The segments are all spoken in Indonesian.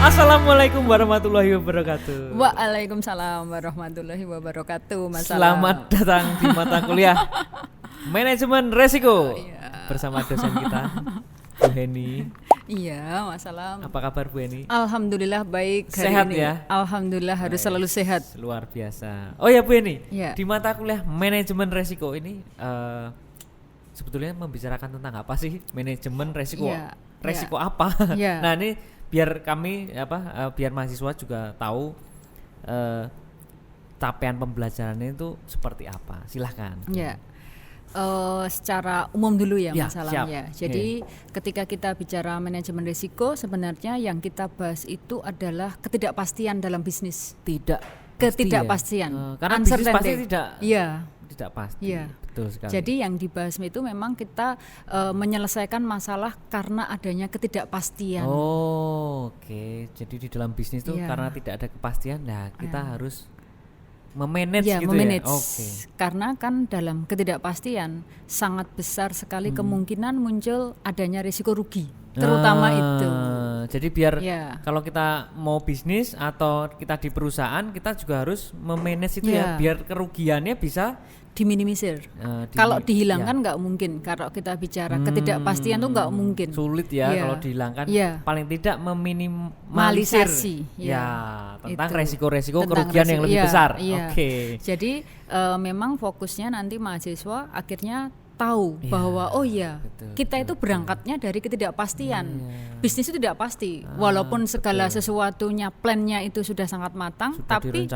Assalamualaikum warahmatullahi wabarakatuh. Waalaikumsalam warahmatullahi wabarakatuh. Selamat datang di mata kuliah Manajemen Resiko bersama dosen kita Bu Heni. Iya, masalah. Apa kabar Bu Heni? Alhamdulillah baik hari sehat ini. Ya? Alhamdulillah harus selalu sehat. Luar biasa. Oh ya Bu Heni, ya. Di mata kuliah Manajemen Resiko ini sebetulnya membicarakan tentang apa sih manajemen resiko? Resiko apa? Nah ini biar kami biar mahasiswa juga tahu capaian pembelajarannya itu seperti apa. Silahkan. Ya. Secara umum dulu ya masalahnya. Siap. Jadi ketika kita bicara manajemen risiko, sebenarnya yang kita bahas itu adalah ketidakpastian dalam bisnis. Ketidakpastian. Karena bisnis pasti tidak pasti. Iya. Betul sekali. Jadi yang dibahas itu memang kita menyelesaikan masalah karena adanya ketidakpastian. Oke. Jadi di dalam bisnis itu karena tidak ada kepastian, kita harus memanage gitu ya. Oke. Karena kan dalam ketidakpastian sangat besar sekali kemungkinan muncul adanya risiko rugi, terutama itu. Jadi biar kalau kita mau bisnis atau kita di perusahaan, kita juga harus memanage itu biar kerugiannya bisa diminimalisir. Kalau dihilangkan nggak mungkin. Kalau kita bicara ketidakpastian tuh nggak mungkin. Sulit kalau dihilangkan. Paling tidak meminimalisir. Tentang resiko-resiko kerugian yang lebih besar. Oke. Jadi memang fokusnya nanti mahasiswa akhirnya tahu bahwa kita itu berangkatnya dari ketidakpastian. Bisnis itu tidak pasti, walaupun segala sesuatunya, plannya itu sudah sangat matang, sudah tapi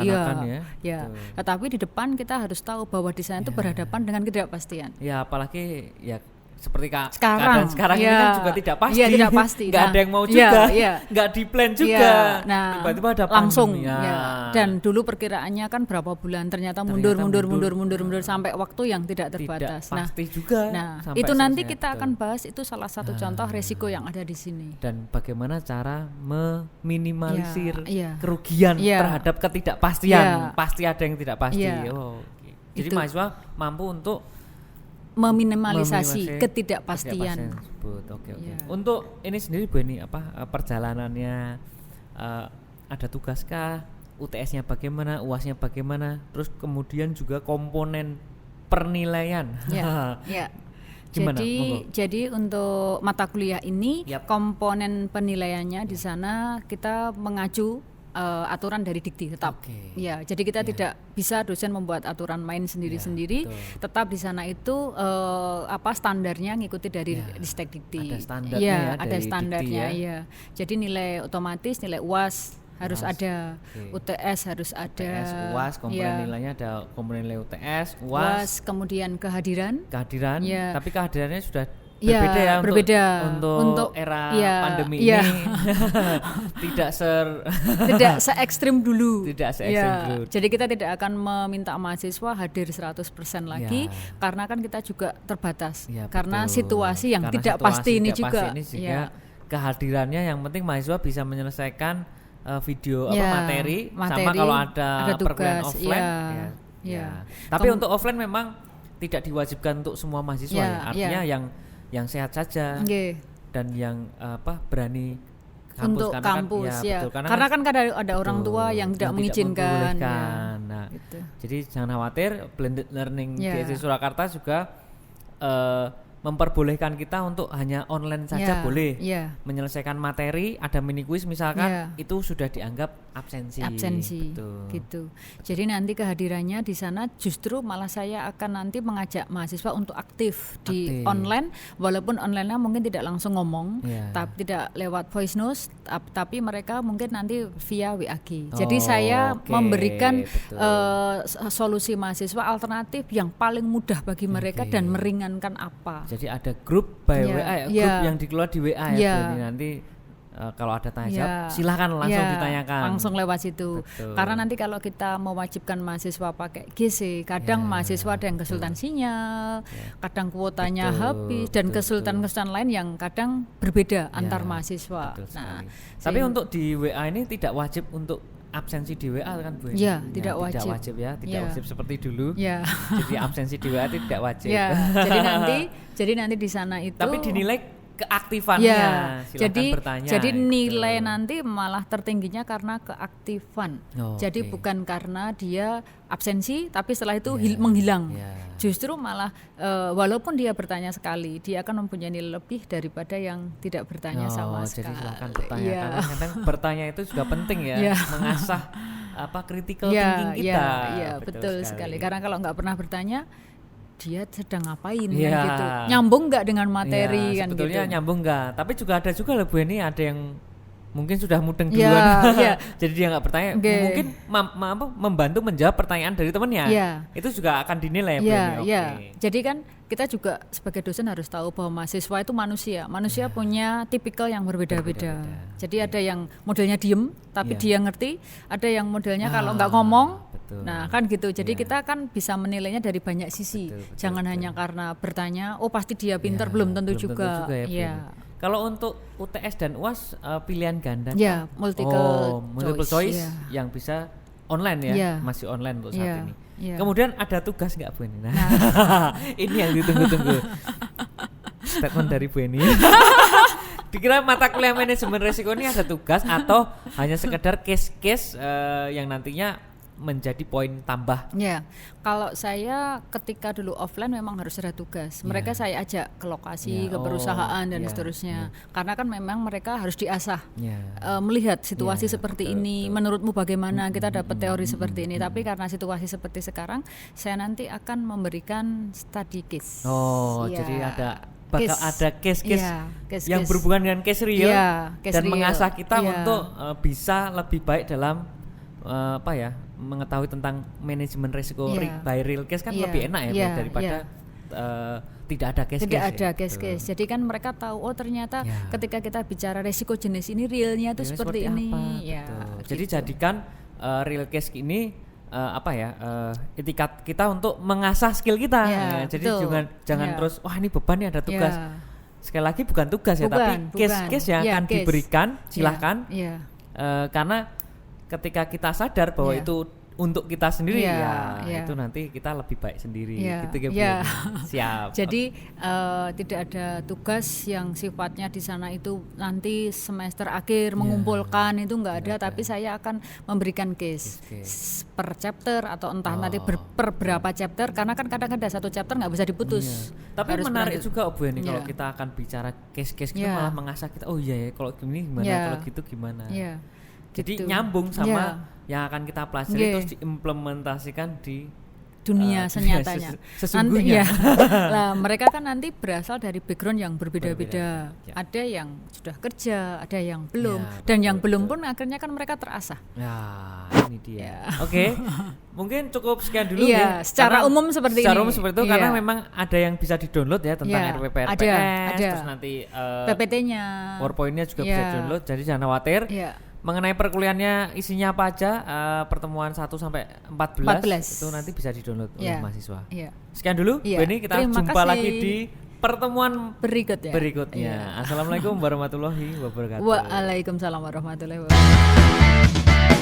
tetapi di depan kita harus tahu bahwa di sana itu berhadapan dengan ketidakpastian. Ya, apalagi seperti sekarang ini kan juga tidak pasti. Tidak pasti. Nggak ada yang mau juga, nggak di plan juga. Tiba-tiba ada langsung. pandemi. Dan dulu perkiraannya kan berapa bulan, ternyata mundur sampai waktu yang tidak terbatas. Tidak pasti juga. Itu nanti kita akan bahas, itu salah satu contoh resiko yang ada di sini. Dan bagaimana cara meminimalisir kerugian terhadap ketidakpastian. Pasti ada yang tidak pasti. Jadi mahasiswa mampu untuk meminimalisasi ketidakpastian. Oke. Untuk ini sendiri Bu Eni, perjalanannya ada tugaskah, UTS-nya bagaimana, UAS-nya bagaimana, terus kemudian juga komponen penilaian. Gimana? Jadi untuk mata kuliah ini komponen penilaiannya di sana kita mengacu aturan dari Dikti tetap. Jadi kita tidak bisa dosen membuat aturan main sendiri-sendiri. Tetap di sana itu standarnya ngikuti dari Ristek Dikti. Ada standarnya ada standarnya. Dikti, Jadi nilai otomatis, nilai UAS harus ada, UTS harus ada. UAS komponen nilainya ada komponen nilai UTS, UAS, kemudian kehadiran. Tapi kehadirannya sudah berbeda untuk era pandemi ini. tidak se ekstrim dulu. Jadi kita tidak akan meminta mahasiswa hadir 100% lagi karena kan kita juga terbatas. Karena situasi yang tidak pasti ini juga. Kehadirannya yang penting mahasiswa bisa menyelesaikan video materi sama kalau ada perkuliahan offline. Tapi untuk offline memang tidak diwajibkan untuk semua mahasiswa. Artinya yang sehat saja dan yang berani kampus, untuk kampus karena kan ada orang tua yang tidak mengizinkan. Jadi jangan khawatir, blended learning di SC Surakarta juga memperbolehkan kita untuk hanya online saja boleh menyelesaikan materi, ada mini quiz misalkan, itu sudah dianggap absensi. Gitu. Jadi nanti kehadirannya di sana justru malah saya akan nanti mengajak mahasiswa untuk aktif di online, walaupun online-nya mungkin tidak langsung ngomong, tapi tidak lewat voice note, tapi mereka mungkin nanti via WAG. Jadi saya memberikan solusi mahasiswa alternatif yang paling mudah bagi mereka dan meringankan apa. Jadi ada grup by WA, grup yang dikelola di WA nanti kalau ada tanya jawab silahkan langsung ditanyakan. Langsung lewat situ. Karena nanti kalau kita mewajibkan mahasiswa pakai GC, kadang mahasiswa ada yang kesulitan sinyal, kadang kuotanya habis, dan kesulitan-kesulitan lain yang kadang berbeda antar mahasiswa. Tapi untuk di WA ini tidak wajib untuk absensi di WA kan Bu? Tidak wajib tidak wajib seperti dulu. Jadi absensi di WA tidak wajib. Jadi nanti di sana itu. Tapi dinilai keaktifannya. Jadi nilai nanti malah tertingginya karena keaktifan. Jadi bukan karena dia absensi tapi setelah itu menghilang. Justru malah walaupun dia bertanya sekali, dia akan mempunyai nilai lebih daripada yang tidak bertanya sama sekali. Jadi silakan bertanya karena kadang bertanya itu juga penting ya, mengasah critical thinking kita. Iya, betul sekali. Karena kalau nggak pernah bertanya, dia sedang ngapain gitu, nyambung nggak dengan materi kan gitu. Sebetulnya nyambung nggak, tapi juga ada loh Bu Eni, ada yang mungkin sudah mudeng duluan, jadi dia nggak bertanya, mungkin membantu menjawab pertanyaan dari temannya, itu juga akan dinilai Bu Eni. Jadi kan kita juga sebagai dosen harus tahu bahwa mahasiswa itu manusia punya tipikal yang berbeda-beda. Jadi ada yang modelnya diem tapi dia ngerti, ada yang modelnya kalau nggak ngomong. Nah kan gitu, jadi kita kan bisa menilainya dari banyak sisi, jangan hanya karena bertanya, oh pasti dia pintar, belum tentu juga. Kalau untuk UTS dan UAS pilihan ganda, multiple choice yang bisa online masih online untuk saat ini. Kemudian ada tugas nggak Bu Eni? Ini yang ditunggu-tunggu. Statement dari Bu Eni. Dikira mata kuliah manajemen risiko ini ada tugas atau hanya sekedar case-case yang nantinya menjadi poin tambah. Kalau saya ketika dulu offline memang harus ada tugas. Mereka saya ajak ke lokasi, ke perusahaan dan seterusnya. Karena kan memang mereka harus diasah melihat situasi seperti ini. Menurutmu bagaimana? Kita dapat teori seperti ini. Tapi karena situasi seperti sekarang, saya nanti akan memberikan study case. Jadi bakal ada case-case yang berhubungan dengan case real dan mengasah kita untuk bisa lebih baik dalam mengetahui tentang manajemen risiko by real case kan lebih enak daripada tidak ada case-case. Tidak ada case-case. Jadi kan mereka tahu ternyata ketika kita bicara risiko jenis ini realnya itu seperti ini. Jadi jadikan real case ini etikat kita untuk mengasah skill kita. Jadi jangan terus ini beban nih, ada tugas. Sekali lagi bukan tugas tapi case-case yang akan diberikan silahkan. Karena ketika kita sadar bahwa itu untuk kita sendiri itu nanti kita lebih baik sendiri gitu ya. Siap. Jadi tidak ada tugas yang sifatnya di sana itu nanti semester akhir mengumpulkan, itu enggak ada, tapi saya akan memberikan case per chapter atau entah nanti per berapa chapter, karena kan kadang ada satu chapter nggak bisa diputus. Tapi harus menarik juga Bu Eni kalau kita akan bicara case-case kita malah mengasah kita kalau gini gimana, kalau gitu gimana. Jadi nyambung sama yang akan kita pelajari terus diimplementasikan di dunia senyatanya. Sesungguhnya. Lah mereka kan nanti berasal dari background yang berbeda-beda. Ada yang sudah kerja, ada yang belum, dan yang belum pun akhirnya kan mereka terasah. Ini dia. Oke. Mungkin cukup sekian dulu secara umum seperti ini. Secara umum seperti itu karena memang ada yang bisa di-download tentang RPP RPS, terus nanti PPT-nya, PowerPoint-nya juga bisa di-download, jadi jangan khawatir. Mengenai perkuliahannya isinya apa aja, pertemuan 1 sampai 14 itu nanti bisa di-download oleh mahasiswa. Sekian dulu, Bu Eni, kita jumpa lagi di pertemuan berikutnya. Assalamualaikum warahmatullahi wabarakatuh. Waalaikumsalam warahmatullahi wabarakatuh.